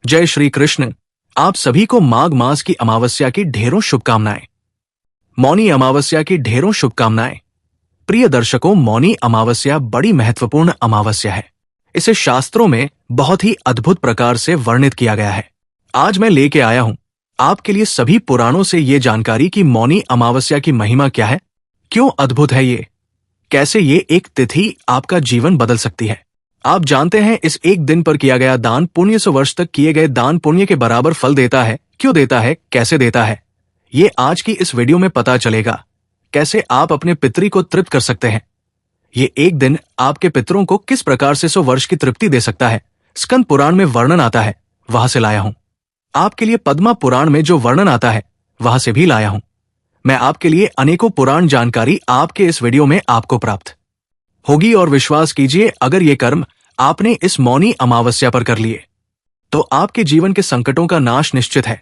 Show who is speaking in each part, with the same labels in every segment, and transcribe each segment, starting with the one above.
Speaker 1: जय श्री कृष्ण। आप सभी को माघ मास की अमावस्या की ढेरों शुभकामनाएं। मौनी अमावस्या की ढेरों शुभकामनाएं। प्रिय दर्शकों, मौनी अमावस्या बड़ी महत्वपूर्ण अमावस्या है। इसे शास्त्रों में बहुत ही अद्भुत प्रकार से वर्णित किया गया है। आज मैं लेके आया हूं आपके लिए सभी पुराणों से ये जानकारी कि मौनी अमावस्या की महिमा क्या है, क्यों अद्भुत है ये, कैसे ये एक तिथि आपका जीवन बदल सकती है। आप जानते हैं इस एक दिन पर किया गया दान पुण्य 100 वर्ष तक किए गए दान पुण्य के बराबर फल देता है। क्यों देता है, कैसे देता है, ये आज की इस वीडियो में पता चलेगा। कैसे आप अपने पितरी को तृप्त कर सकते हैं। ये एक दिन आपके पितरों को किस प्रकार से 100 वर्ष की तृप्ति दे सकता है, स्कंद पुराण में वर्णन आता है, वहां से लाया हूं। आपके लिए पद्मा पुराण में जो वर्णन आता है वहां से भी लाया हूं। मैं आपके लिए अनेकों पुराण जानकारी आपके इस वीडियो में आपको प्राप्त होगी। और विश्वास कीजिए, अगर ये कर्म आपने इस मौनी अमावस्या पर कर लिए तो आपके जीवन के संकटों का नाश निश्चित है।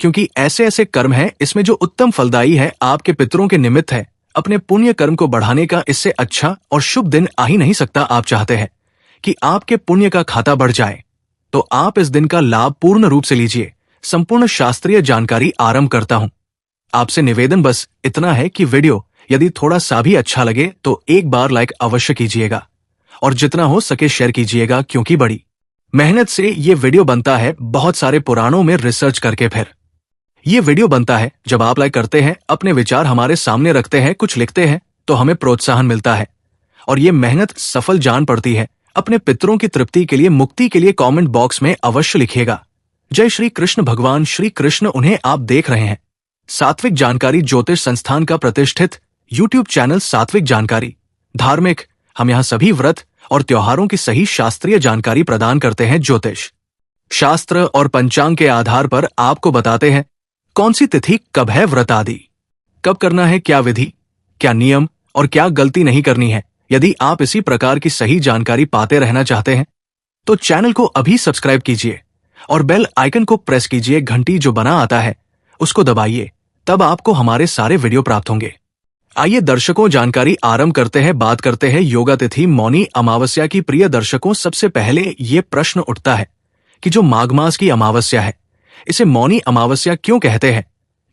Speaker 1: क्योंकि ऐसे ऐसे कर्म है इसमें जो उत्तम फलदायी है, आपके पितरों के निमित्त है। अपने पुण्य कर्म को बढ़ाने का इससे अच्छा और शुभ दिन आ ही नहीं सकता। आप चाहते हैं कि आपके पुण्य का खाता बढ़ जाए तो आप इस दिन का लाभ पूर्ण रूप से लीजिए। संपूर्ण शास्त्रीय जानकारी आरंभ करता हूं। आपसे निवेदन बस इतना है कि वीडियो यदि थोड़ा सा भी अच्छा लगे तो एक बार लाइक अवश्य कीजिएगा और जितना हो सके शेयर कीजिएगा, क्योंकि बड़ी मेहनत से ये वीडियो बनता है, बहुत सारे पुराणों में रिसर्च करके फिर ये वीडियो बनता है। जब आप लाइक करते हैं, अपने विचार हमारे सामने रखते हैं, कुछ लिखते हैं तो हमें प्रोत्साहन मिलता है और ये मेहनत सफल जान पड़ती है। अपने पितरों की तृप्ति के लिए, मुक्ति के लिए कमेंट बॉक्स में अवश्य लिखिएगा जय श्री कृष्ण। भगवान श्री कृष्ण उन्हें आप देख रहे हैं सात्विक जानकारी ज्योतिष संस्थान का प्रतिष्ठित यूट्यूब चैनल सात्विक जानकारी धार्मिक। हम यहाँ सभी व्रत और त्योहारों की सही शास्त्रीय जानकारी प्रदान करते हैं। ज्योतिष शास्त्र और पंचांग के आधार पर आपको बताते हैं कौन सी तिथि कब है, व्रत आदि कब करना है, क्या विधि, क्या नियम और क्या गलती नहीं करनी है। यदि आप इसी प्रकार की सही जानकारी पाते रहना चाहते हैं तो चैनल को अभी सब्सक्राइब कीजिए और बेल आइकन को प्रेस कीजिए। घंटी जो बना आता है उसको दबाइए, तब आपको हमारे सारे वीडियो प्राप्त होंगे। आइए दर्शकों, जानकारी आरंभ करते हैं। बात करते हैं योगा तिथि मौनी अमावस्या की। प्रिय दर्शकों, सबसे पहले ये प्रश्न उठता है कि जो माघ मास की अमावस्या है इसे मौनी अमावस्या क्यों कहते हैं,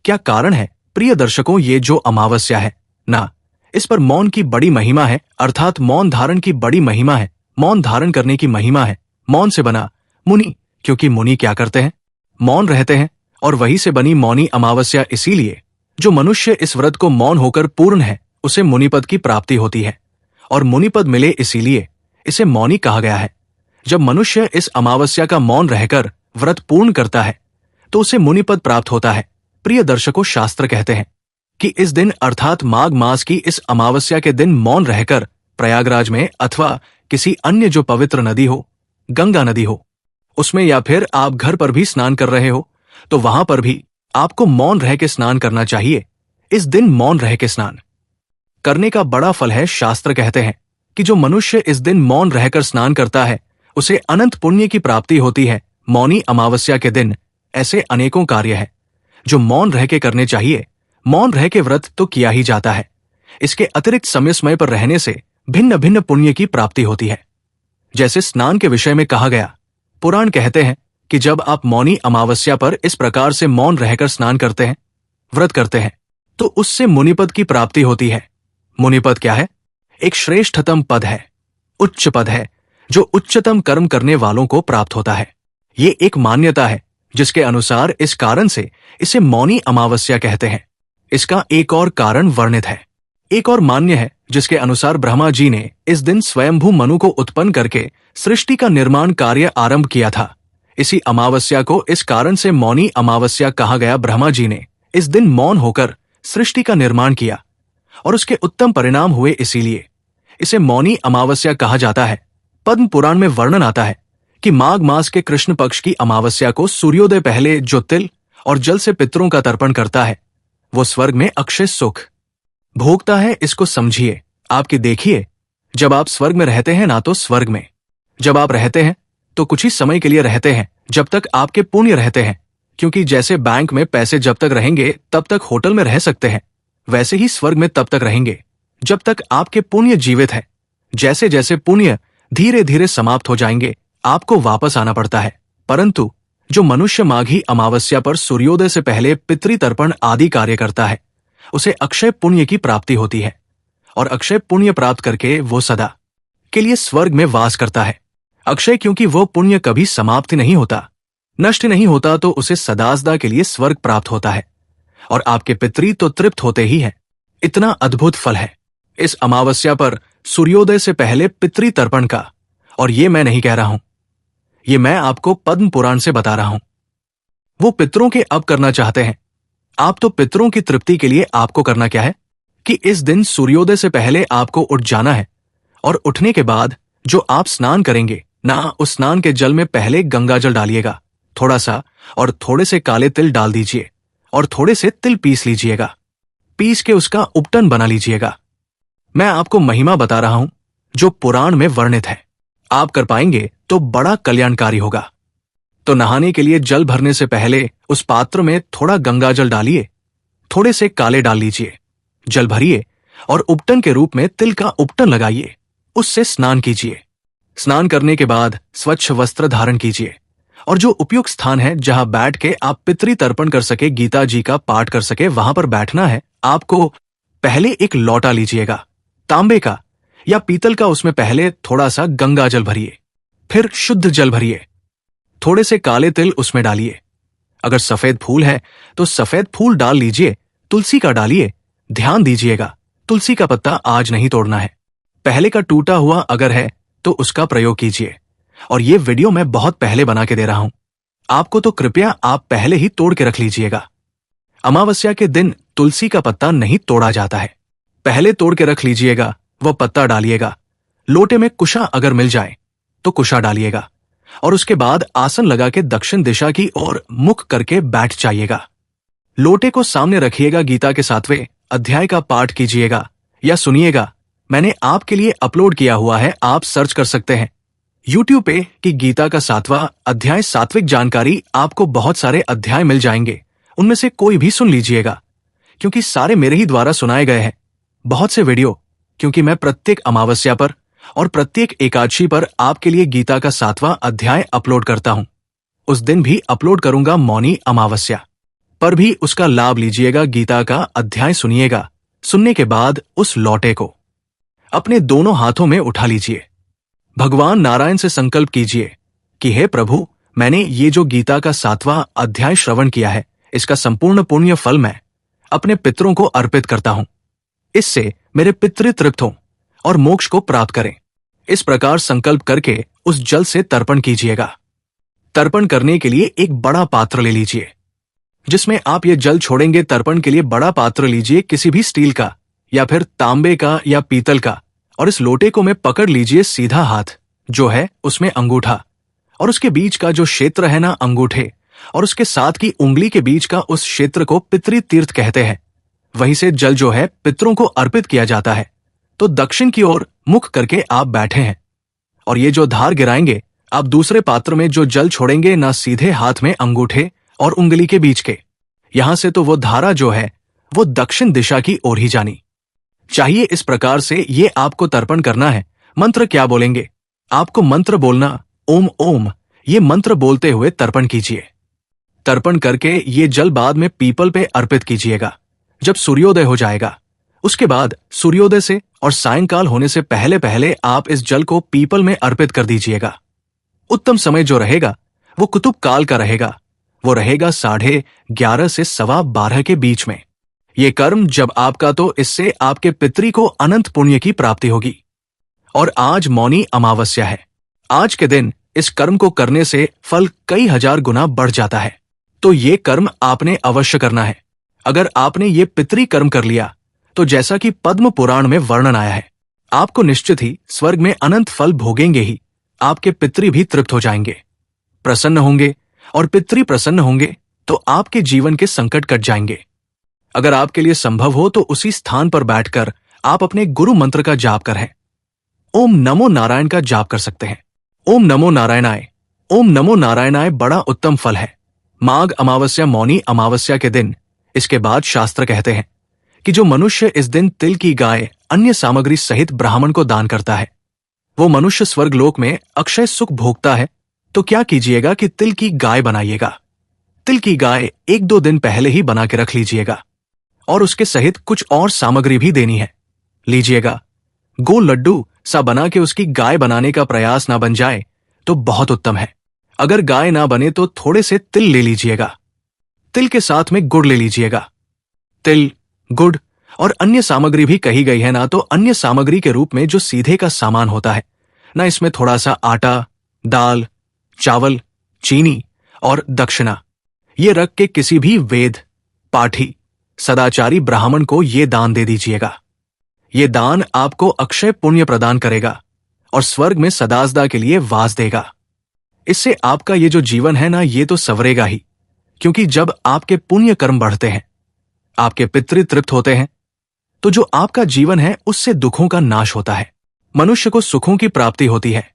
Speaker 1: क्या कारण है। प्रिय दर्शकों, ये जो अमावस्या है ना, इस पर मौन की बड़ी महिमा है, अर्थात मौन धारण की बड़ी महिमा है। मौन धारण करने की महिमा है। मौन से बना मुनि, क्योंकि मुनि क्या करते हैं, मौन रहते हैं, और वही से बनी मौनी अमावस्या। इसीलिए जो मनुष्य इस व्रत को मौन होकर पूर्ण है उसे मुनिपद की प्राप्ति होती है, और मुनिपद मिले इसीलिए इसे मौनी कहा गया है। जब मनुष्य इस अमावस्या का मौन रहकर व्रत पूर्ण करता है तो उसे मुनिपद प्राप्त होता है। प्रिय दर्शकों, शास्त्र कहते हैं कि इस दिन अर्थात माघ मास की इस अमावस्या के दिन मौन रहकर प्रयागराज में अथवा किसी अन्य जो पवित्र नदी हो, गंगा नदी हो उसमें, या फिर आप घर पर भी स्नान कर रहे हो तो वहां पर भी आपको मौन रह के स्नान करना चाहिए। इस दिन मौन रह के स्नान करने का बड़ा फल है। शास्त्र कहते हैं कि जो मनुष्य इस दिन मौन रहकर स्नान करता है उसे अनंत पुण्य की प्राप्ति होती है। मौनी अमावस्या के दिन ऐसे अनेकों कार्य है जो मौन रह के करने चाहिए। मौन रह के व्रत तो किया ही जाता है, इसके अतिरिक्त समय समय पर रहने से भिन्न भिन्न पुण्य की प्राप्ति होती है। जैसे स्नान के विषय में कहा गया, पुराण कहते हैं कि जब आप मौनी अमावस्या पर इस प्रकार से मौन रहकर स्नान करते हैं, व्रत करते हैं, तो उससे मुनिपद की प्राप्ति होती है। मुनिपद क्या है, एक श्रेष्ठतम पद है, उच्च पद है, जो उच्चतम कर्म करने वालों को प्राप्त होता है। ये एक मान्यता है जिसके अनुसार इस कारण से इसे मौनी अमावस्या कहते हैं। इसका एक और कारण वर्णित है, एक और मान्य है जिसके अनुसार ब्रह्मा जी ने इस दिन स्वयंभू मनु को उत्पन्न करके सृष्टि का निर्माण कार्य आरंभ किया था। इसी अमावस्या को इस कारण से मौनी अमावस्या कहा गया। ब्रह्मा जी ने इस दिन मौन होकर सृष्टि का निर्माण किया और उसके उत्तम परिणाम हुए, इसीलिए इसे मौनी अमावस्या कहा जाता है। पद्म पुराण में वर्णन आता है कि माघ मास के कृष्ण पक्ष की अमावस्या को सूर्योदय पहले जो तिल और जल से पितरों का तर्पण करता है वो स्वर्ग में अक्षय सुख भोगता है। इसको समझिए, आपकी देखिए, जब आप स्वर्ग में रहते हैं ना, तो स्वर्ग में जब आप रहते हैं तो कुछ ही समय के लिए रहते हैं, जब तक आपके पुण्य रहते हैं। क्योंकि जैसे बैंक में पैसे जब तक रहेंगे तब तक होटल में रह सकते हैं, वैसे ही स्वर्ग में तब तक रहेंगे जब तक आपके पुण्य जीवित है। जैसे जैसे पुण्य धीरे धीरे समाप्त हो जाएंगे आपको वापस आना पड़ता है, परंतु जो मनुष्य माघी अमावस्या पर सूर्योदय से पहले पितृतर्पण आदि कार्य करता है उसे अक्षय पुण्य की प्राप्ति होती है, और अक्षय पुण्य प्राप्त करके वो सदा के लिए स्वर्ग में वास करता है। अक्षय क्योंकि वो पुण्य कभी समाप्त नहीं होता, नष्ट नहीं होता, तो उसे सदासदा के लिए स्वर्ग प्राप्त होता है, और आपके पितृ तो तृप्त होते ही हैं। इतना अद्भुत फल है इस अमावस्या पर सूर्योदय से पहले पितृतर्पण का। और ये मैं नहीं कह रहा हूं, ये मैं आपको पद्म पुराण से बता रहा हूं। वो पितरों के अब करना चाहते हैं आप, तो पितरों की तृप्ति के लिए आपको करना क्या है कि इस दिन सूर्योदय से पहले आपको उठ जाना है, और उठने के बाद जो आप स्नान करेंगे ना, उस स्नान के जल में पहले गंगा जल डालिएगा थोड़ा सा, और थोड़े से काले तिल डाल दीजिए, और थोड़े से तिल पीस लीजिएगा। पीस के उसका उपटन बना लीजिएगा। मैं आपको महिमा बता रहा हूं जो पुराण में वर्णित है। आप कर पाएंगे तो बड़ा कल्याणकारी होगा। तो नहाने के लिए जल भरने से पहले उस पात्र में थोड़ा गंगा जल डालिए, थोड़े से काले डाल लीजिए, जल भरिए और उपटन के रूप में तिल का उपटन लगाइए, उससे स्नान कीजिए। स्नान करने के बाद स्वच्छ वस्त्र धारण कीजिए, और जो उपयुक्त स्थान है जहां बैठ के आप पितृतर्पण कर सके, गीता जी का पाठ कर सके, वहां पर बैठना है आपको। पहले एक लौटा लीजिएगा तांबे का या पीतल का, उसमें पहले थोड़ा सा गंगा जल भरिए, फिर शुद्ध जल भरिए, थोड़े से काले तिल उसमें डालिए। अगर सफेद फूल है तो सफेद फूल डाल लीजिए, तुलसी का डालिए। ध्यान दीजिएगा तुलसी का पत्ता आज नहीं तोड़ना है, पहले का टूटा हुआ अगर है तो उसका प्रयोग कीजिए। और ये वीडियो मैं बहुत पहले बना के दे रहा हूं आपको, तो कृपया आप पहले ही तोड़ के रख लीजिएगा। अमावस्या के दिन तुलसी का पत्ता नहीं तोड़ा जाता है, पहले तोड़ के रख लीजिएगा, वह पत्ता डालिएगा। लोटे में कुशा अगर मिल जाए तो कुशा डालिएगा, और उसके बाद आसन लगा के दक्षिण दिशा की ओर मुख करके बैठ जाइएगा। लोटे को सामने रखिएगा, गीता के 7वें अध्याय का पाठ कीजिएगा या सुनिएगा। मैंने आपके लिए अपलोड किया हुआ है, आप सर्च कर सकते हैं YouTube पे कि गीता का 7वां अध्याय, सात्विक जानकारी। आपको बहुत सारे अध्याय मिल जाएंगे, उनमें से कोई भी सुन लीजिएगा, क्योंकि सारे मेरे ही द्वारा सुनाए गए हैं। बहुत से वीडियो, क्योंकि मैं प्रत्येक अमावस्या पर और प्रत्येक एकादशी पर आपके लिए गीता का 7वां अध्याय अपलोड करता हूं। उस दिन भी अपलोड करूंगा मौनी अमावस्या पर भी, उसका लाभ लीजिएगा। गीता का अध्याय सुनिएगा, सुनने के बाद उस लौटे को अपने दोनों हाथों में उठा लीजिए। भगवान नारायण से संकल्प कीजिए कि हे प्रभु, मैंने ये जो गीता का 7वां अध्याय श्रवण किया है, इसका संपूर्ण पुण्य फल मैं अपने पितरों को अर्पित करता हूं। इससे मेरे पितृ तृप्त हों और मोक्ष को प्राप्त करें। इस प्रकार संकल्प करके उस जल से तर्पण कीजिएगा। तर्पण करने के लिए एक बड़ा पात्र ले लीजिए जिसमें आप ये जल छोड़ेंगे। तर्पण के लिए बड़ा पात्र लीजिए, किसी भी स्टील का या फिर तांबे का या पीतल का, और इस लोटे को में पकड़ लीजिए। सीधा हाथ जो है उसमें अंगूठा, और उसके बीच का जो क्षेत्र है ना अंगूठे, और उसके साथ की उंगली के बीच का उस क्षेत्र को पितृ तीर्थ कहते हैं। वहीं से जल जो है पितरों को अर्पित किया जाता है। तो दक्षिण की ओर मुख करके आप बैठे हैं, और ये जो धार गिराएंगे आप दूसरे पात्र में जो जल छोड़ेंगे ना, सीधे हाथ में अंगूठे और उंगली के बीच के, यहां से तो वो धारा जो है वो दक्षिण दिशा की ओर ही जानी चाहिए। इस प्रकार से ये आपको तर्पण करना है। मंत्र क्या बोलेंगे? आपको मंत्र बोलना ओम ओम, ये मंत्र बोलते हुए तर्पण कीजिए। तर्पण करके ये जल बाद में पीपल पे अर्पित कीजिएगा जब सूर्योदय हो जाएगा। उसके बाद सूर्योदय से और सायंकाल होने से पहले पहले आप इस जल को पीपल में अर्पित कर दीजिएगा। उत्तम समय जो रहेगा वो कुतुब काल का रहेगा, वो रहेगा 11:30 से 12:15 के बीच में। ये कर्म जब आपका, तो इससे आपके पितृ को अनंत पुण्य की प्राप्ति होगी। और आज मौनी अमावस्या है। आज के दिन इस कर्म को करने से फल कई हजार गुना बढ़ जाता है। तो ये कर्म आपने अवश्य करना है। अगर आपने ये पितृ कर्म कर लिया तो जैसा कि पद्म पुराण में वर्णन आया है, आपको निश्चित ही स्वर्ग में अनंत फल भोगेंगे ही। आपके पितृ भी तृप्त हो जाएंगे, प्रसन्न होंगे, और पितृ प्रसन्न होंगे तो आपके जीवन के संकट कट जाएंगे। अगर आपके लिए संभव हो तो उसी स्थान पर बैठकर आप अपने गुरु मंत्र का जाप करें। ओम नमो नारायण का जाप कर सकते हैं। ओम नमो नारायणाय, ओम नमो नारायणाय बड़ा उत्तम फल है। माघ अमावस्या मौनी अमावस्या के दिन, इसके बाद शास्त्र कहते हैं कि जो मनुष्य इस दिन तिल की गाय अन्य सामग्री सहित ब्राह्मण को दान करता है, वो मनुष्य स्वर्गलोक में अक्षय सुख भोगता है। तो क्या कीजिएगा कि तिल की गाय बनाइएगा। तिल की गाय 1-2 दिन पहले ही बना के रख लीजिएगा और उसके सहित कुछ और सामग्री भी देनी है। लीजिएगा। गोल लड्डू सा बना के उसकी गाय बनाने का प्रयास ना बन जाए तो बहुत उत्तम है। अगर गाय ना बने तो थोड़े से तिल ले लीजिएगा। तिल के साथ में गुड़ ले लीजिएगा। तिल, गुड़ और अन्य सामग्री भी कही गई है ना, तो अन्य सामग्री के रूप में जो सीधे का सामान होता है ना, इसमें थोड़ा सा आटा, दाल, चावल, चीनी और दक्षिणा ये रख के किसी भी वेद पाठी सदाचारी ब्राह्मण को ये दान दे दीजिएगा। ये दान आपको अक्षय पुण्य प्रदान करेगा और स्वर्ग में सदासदा के लिए वास देगा। इससे आपका ये जो जीवन है ना, ये तो संवरेगा ही, क्योंकि जब आपके पुण्य कर्म बढ़ते हैं, आपके पितृ तृप्त होते हैं, तो जो आपका जीवन है उससे दुखों का नाश होता है, मनुष्य को सुखों की प्राप्ति होती है।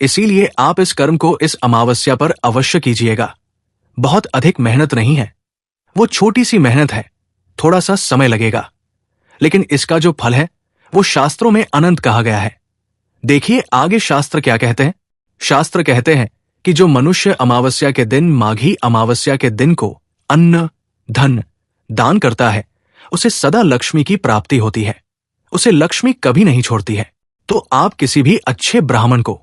Speaker 1: इसीलिए आप इस कर्म को इस अमावस्या पर अवश्य कीजिएगा। बहुत अधिक मेहनत नहीं है, वो छोटी सी मेहनत है, थोड़ा सा समय लगेगा, लेकिन इसका जो फल है वो शास्त्रों में अनंत कहा गया है। देखिए आगे शास्त्र क्या कहते हैं। शास्त्र कहते हैं कि जो मनुष्य अमावस्या के दिन, माघी अमावस्या के दिन को अन्न, धन दान करता है, उसे सदा लक्ष्मी की प्राप्ति होती है, उसे लक्ष्मी कभी नहीं छोड़ती है। तो आप किसी भी अच्छे ब्राह्मण को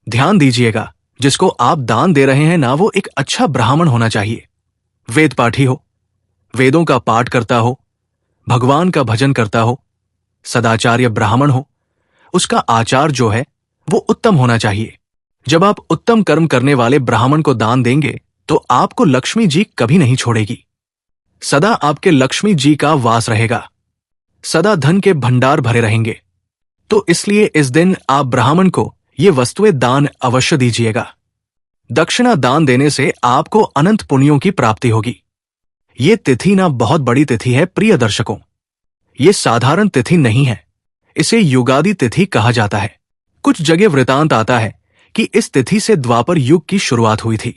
Speaker 1: ध्यान दीजिएगा, जिसको आप दान दे रहे हैं ना, वो एक अच्छा ब्राह्मण होना चाहिए। वेद पाठी हो, वेदों का पाठ करता हो, भगवान का भजन करता हो, सदाचार्य ब्राह्मण हो, उसका आचार जो है वो उत्तम होना चाहिए। जब आप उत्तम कर्म करने वाले ब्राह्मण को दान देंगे तो आपको लक्ष्मी जी कभी नहीं छोड़ेगी, सदा आपके लक्ष्मी जी का वास रहेगा, सदा धन के भंडार भरे रहेंगे। तो इसलिए इस दिन आप ब्राह्मण को ये वस्तुएं दान अवश्य दीजिएगा। दक्षिणा दान देने से आपको अनंत पुण्यों की प्राप्ति होगी। ये तिथि ना बहुत बड़ी तिथि है प्रिय दर्शकों, ये साधारण तिथि नहीं है, इसे युगादि तिथि कहा जाता है। कुछ जगह वृतांत आता है कि इस तिथि से द्वापर युग की शुरुआत हुई थी,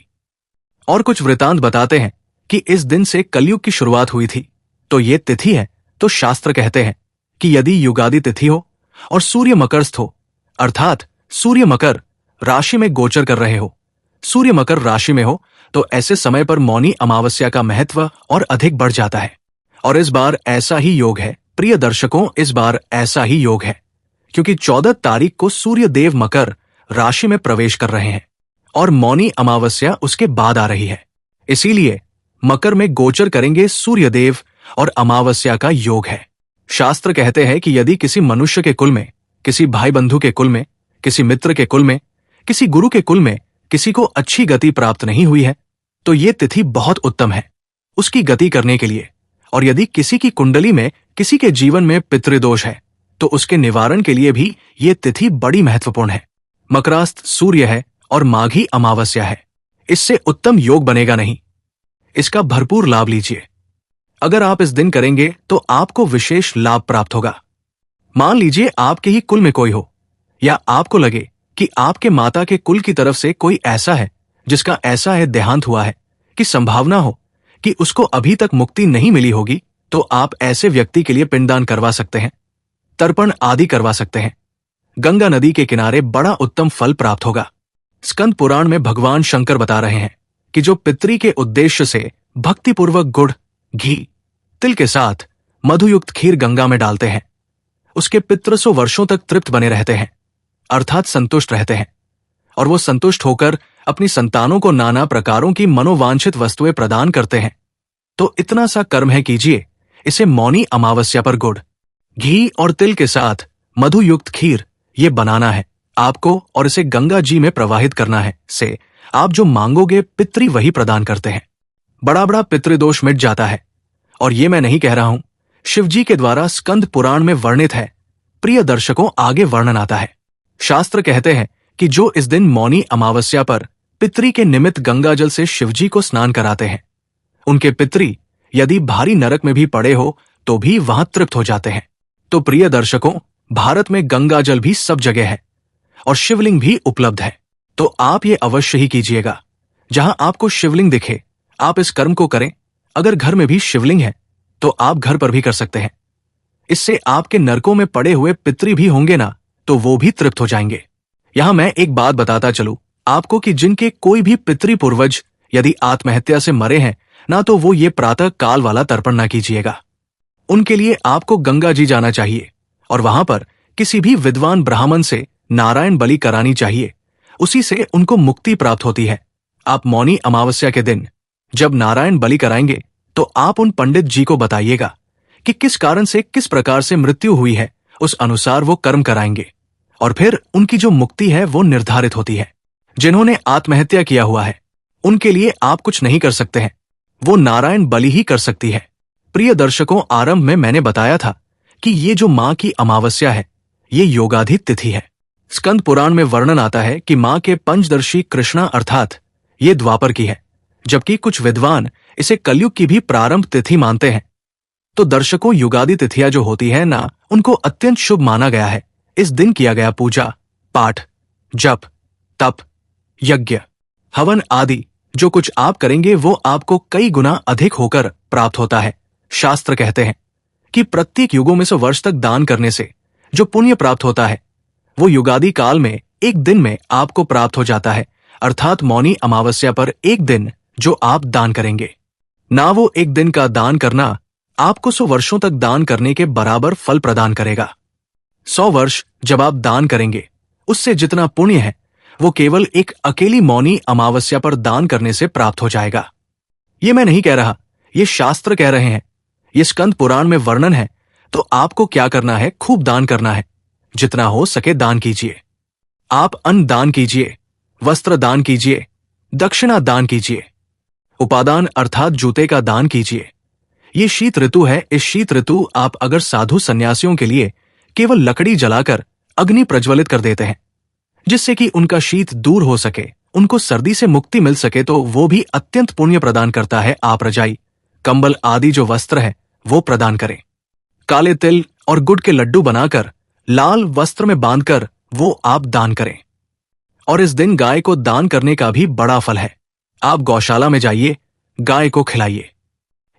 Speaker 1: और कुछ वृतांत बताते हैं कि इस दिन से कलयुग की शुरुआत हुई थी। तो ये तिथि है, तो शास्त्र कहते हैं कि यदि युगादि तिथि हो और सूर्य मकरस्थ हो, अर्थात सूर्य मकर राशि में गोचर कर रहे हो, सूर्य मकर राशि में हो, तो ऐसे समय पर मौनी अमावस्या का महत्व और अधिक बढ़ जाता है। और इस बार ऐसा ही योग है प्रिय दर्शकों, इस बार ऐसा ही योग है क्योंकि 14 तारीख को सूर्य देव मकर राशि में प्रवेश कर रहे हैं और मौनी अमावस्या उसके बाद आ रही है। इसीलिए मकर में गोचर करेंगे सूर्य देव और अमावस्या का योग है। शास्त्र कहते हैं कि यदि किसी मनुष्य के कुल में, किसी भाई बंधु के कुल में, किसी मित्र के कुल में, किसी गुरु के कुल में किसी को अच्छी गति प्राप्त नहीं हुई है, तो ये तिथि बहुत उत्तम है उसकी गति करने के लिए। और यदि किसी की कुंडली में, किसी के जीवन में पितृदोष है, तो उसके निवारण के लिए भी ये तिथि बड़ी महत्वपूर्ण है। मकरास्त सूर्य है और माघी अमावस्या है, इससे उत्तम योग बनेगा नहीं। इसका भरपूर लाभ लीजिए। अगर आप इस दिन करेंगे तो आपको विशेष लाभ प्राप्त होगा। मान लीजिए आपके ही कुल में कोई हो, या आपको लगे कि आपके माता के कुल की तरफ से कोई ऐसा है जिसका ऐसा है देहांत हुआ है कि संभावना हो कि उसको अभी तक मुक्ति नहीं मिली होगी, तो आप ऐसे व्यक्ति के लिए पिंडदान करवा सकते हैं, तर्पण आदि करवा सकते हैं। गंगा नदी के किनारे बड़ा उत्तम फल प्राप्त होगा। स्कंद पुराण में भगवान शंकर बता रहे हैं कि जो पितरी के उद्देश्य से भक्तिपूर्वक गुड़, घी, तिल के साथ मधुयुक्त खीर गंगा में डालते हैं, उसके पितृ 100 वर्षों तक तृप्त बने रहते हैं, अर्थात संतुष्ट रहते हैं, और वो संतुष्ट होकर अपनी संतानों को नाना प्रकारों की मनोवांछित वस्तुएं प्रदान करते हैं। तो इतना सा कर्म है कीजिए, इसे मौनी अमावस्या पर गुड़, घी और तिल के साथ मधुयुक्त खीर ये बनाना है आपको और इसे गंगा जी में प्रवाहित करना है। से आप जो मांगोगे पितृ वही प्रदान करते हैं। बड़ा बड़ा पितृदोष मिट जाता है। और ये मैं नहीं कह रहा हूं, शिव जी के द्वारा स्कंद पुराण में वर्णित है। प्रिय दर्शकों, आगे वर्णन आता है। शास्त्र कहते हैं कि जो इस दिन मौनी अमावस्या पर पितरी के निमित्त गंगा जल से शिवजी को स्नान कराते हैं, उनके पितरी यदि भारी नरक में भी पड़े हो तो भी वहां तृप्त हो जाते हैं। तो प्रिय दर्शकों, भारत में गंगा जल भी सब जगह है और शिवलिंग भी उपलब्ध है, तो आप ये अवश्य ही कीजिएगा। जहां आपको शिवलिंग दिखे आप इस कर्म को करें। अगर घर में भी शिवलिंग है तो आप घर पर भी कर सकते हैं। इससे आपके नरकों में पड़े हुए पितरी भी होंगे ना, तो वो भी तृप्त हो जाएंगे। यहां मैं एक बात बताता चलूं, आपको कि जिनके कोई भी पितृपूर्वज यदि आत्महत्या से मरे हैं ना, तो वो ये प्रातः काल वाला तर्पण ना कीजिएगा। उनके लिए आपको गंगा जी जाना चाहिए और वहां पर किसी भी विद्वान ब्राह्मण से नारायण बलि करानी चाहिए, उसी से उनको मुक्ति प्राप्त होती है। आप मौनी अमावस्या के दिन जब नारायण बलि कराएंगे तो आप उन पंडित जी को बताइएगा कि किस कारण से किस प्रकार से मृत्यु हुई है, उस अनुसार वो कर्म कराएंगे और फिर उनकी जो मुक्ति है वो निर्धारित होती है। जिन्होंने आत्महत्या किया हुआ है उनके लिए आप कुछ नहीं कर सकते हैं, वो नारायण बलि ही कर सकती है। प्रिय दर्शकों, आरंभ में मैंने बताया था कि ये जो मां की अमावस्या है ये योगाधि तिथि है। स्कंद पुराण में वर्णन आता है कि मां के पंचदर्शी कृष्णा अर्थात ये द्वापर की है, जबकि कुछ विद्वान इसे कलयुग की भी प्रारंभ तिथि मानते हैं। तो दर्शकों, युगादि तिथियां जो होती है ना, उनको अत्यंत शुभ माना गया है। इस दिन किया गया पूजा पाठ, जप, तप, यज्ञ, हवन आदि जो कुछ आप करेंगे वो आपको कई गुना अधिक होकर प्राप्त होता है। शास्त्र कहते हैं कि प्रत्येक युगों में 100 वर्ष तक दान करने से जो पुण्य प्राप्त होता है वो युगादि काल में एक दिन में आपको प्राप्त हो जाता है, अर्थात मौनी अमावस्या पर एक दिन जो आप दान करेंगे ना, वो एक दिन का दान करना आपको 100 वर्षों तक दान करने के बराबर फल प्रदान करेगा। 100 वर्ष जब आप दान करेंगे उससे जितना पुण्य है वो केवल एक अकेली मौनी अमावस्या पर दान करने से प्राप्त हो जाएगा। ये मैं नहीं कह रहा, ये शास्त्र कह रहे हैं, ये स्कंद पुराण में वर्णन है। तो आपको क्या करना है, खूब दान करना है, जितना हो सके दान कीजिए। आप अन्न दान कीजिए, वस्त्र दान कीजिए, दक्षिणा दान कीजिए, उपादान अर्थात जूते का दान कीजिए। ये शीत ऋतु है, इस शीत ऋतु आप अगर साधु सन्यासियों के लिए केवल लकड़ी जलाकर अग्नि प्रज्वलित कर देते हैं जिससे कि उनका शीत दूर हो सके, उनको सर्दी से मुक्ति मिल सके, तो वो भी अत्यंत पुण्य प्रदान करता है। आप रजाई, कंबल आदि जो वस्त्र है वो प्रदान करें। काले तिल और गुड़ के लड्डू बनाकर लाल वस्त्र में बांधकर वो आप दान करें। और इस दिन गाय को दान करने का भी बड़ा फल है। आप गौशाला में जाइए, गाय को खिलाइए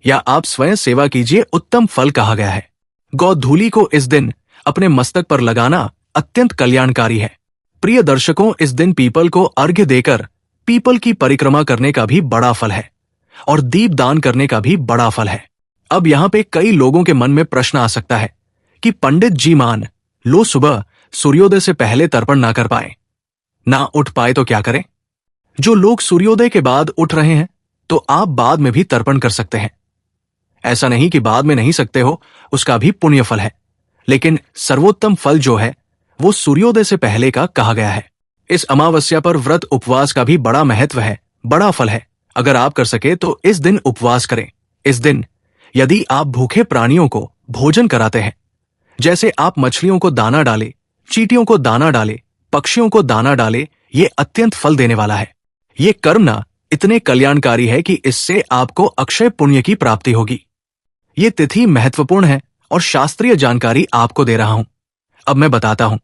Speaker 1: या आप स्वयं सेवा कीजिए, उत्तम फल कहा गया है। गौधूली को इस दिन अपने मस्तक पर लगाना अत्यंत कल्याणकारी है। प्रिय दर्शकों, इस दिन पीपल को अर्घ्य देकर पीपल की परिक्रमा करने का भी बड़ा फल है और दीप दान करने का भी बड़ा फल है। अब यहाँ पे कई लोगों के मन में प्रश्न आ सकता है कि पंडित जी मान लो सुबह सूर्योदय से पहले तर्पण ना कर पाए, ना उठ पाए तो क्या करें? जो लोग सूर्योदय के बाद उठ रहे हैं तो आप बाद में भी तर्पण कर सकते हैं। ऐसा नहीं कि बाद में नहीं सकते हो, उसका भी पुण्य फल है, लेकिन सर्वोत्तम फल जो है वो सूर्योदय से पहले का कहा गया है। इस अमावस्या पर व्रत उपवास का भी बड़ा महत्व है, बड़ा फल है। अगर आप कर सके तो इस दिन उपवास करें। इस दिन यदि आप भूखे प्राणियों को भोजन कराते हैं, जैसे आप मछलियों को दाना डाले, चींटियों को दाना डाले, पक्षियों को दाना डाले, ये अत्यंत फल देने वाला है। ये कर्म ना इतने कल्याणकारी है कि इससे आपको अक्षय पुण्य की प्राप्ति होगी। ये तिथि महत्वपूर्ण है और शास्त्रीय जानकारी आपको दे रहा हूं। अब मैं बताता हूं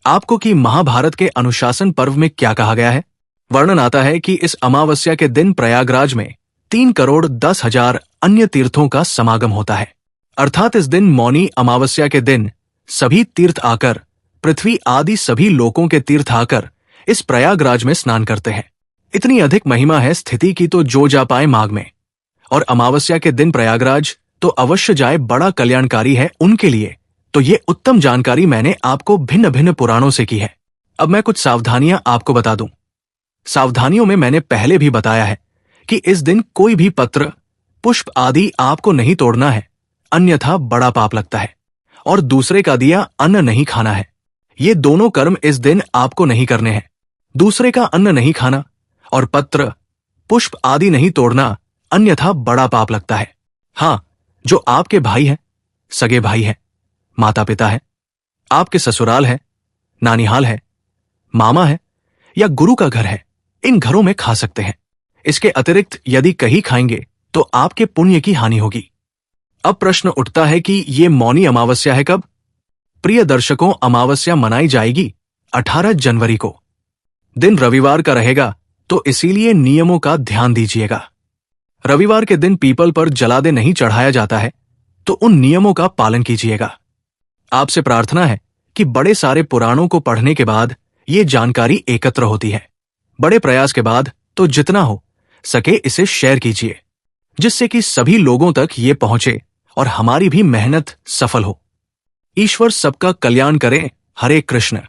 Speaker 1: आपको कि महाभारत के अनुशासन पर्व में क्या कहा गया है। वर्णन आता है कि इस अमावस्या के दिन प्रयागराज में 3,10,000 अन्य तीर्थों का समागम होता है। अर्थात इस दिन मौनी अमावस्या के दिन सभी तीर्थ आकर, पृथ्वी आदि सभी लोकों के तीर्थ आकर इस प्रयागराज में स्नान करते हैं। इतनी अधिक महिमा है स्थिति की तो जो जा पाए माघ में, और अमावस्या के दिन प्रयागराज तो अवश्य जाए, बड़ा कल्याणकारी है उनके लिए। तो ये उत्तम जानकारी मैंने आपको भिन्न भिन्न पुराणों से की है। अब मैं कुछ सावधानियां आपको बता दूं। सावधानियों में मैंने पहले भी बताया है कि इस दिन कोई भी पत्र, पुष्प आदि आपको नहीं तोड़ना है, अन्यथा बड़ा पाप लगता है। और दूसरे का दिया अन्न नहीं खाना है। ये दोनों कर्म इस दिन आपको नहीं करने हैं। दूसरे का अन्न नहीं खाना और पत्र, पुष्प आदि नहीं तोड़ना, अन्यथा बड़ा पाप लगता है। हाँ, जो आपके भाई हैं, सगे भाई हैं, माता पिता है, आपके ससुराल है, नानिहाल है, मामा है या गुरु का घर है, इन घरों में खा सकते हैं। इसके अतिरिक्त यदि कहीं खाएंगे तो आपके पुण्य की हानि होगी। अब प्रश्न उठता है कि ये मौनी अमावस्या है कब? प्रिय दर्शकों, अमावस्या मनाई जाएगी 18 जनवरी को। दिन रविवार का रहेगा, तो इसीलिए नियमों का ध्यान दीजिएगा। रविवार के दिन पीपल पर जलादे नहीं चढ़ाया जाता है, तो उन नियमों का पालन कीजिएगा। आपसे प्रार्थना है कि बड़े सारे पुराणों को पढ़ने के बाद ये जानकारी एकत्र होती है। बड़े प्रयास के बाद तो जितना हो सके इसे शेयर कीजिए, जिससे कि सभी लोगों तक ये पहुंचे और हमारी भी मेहनत सफल हो। ईश्वर सबका कल्याण करे। हरे कृष्ण।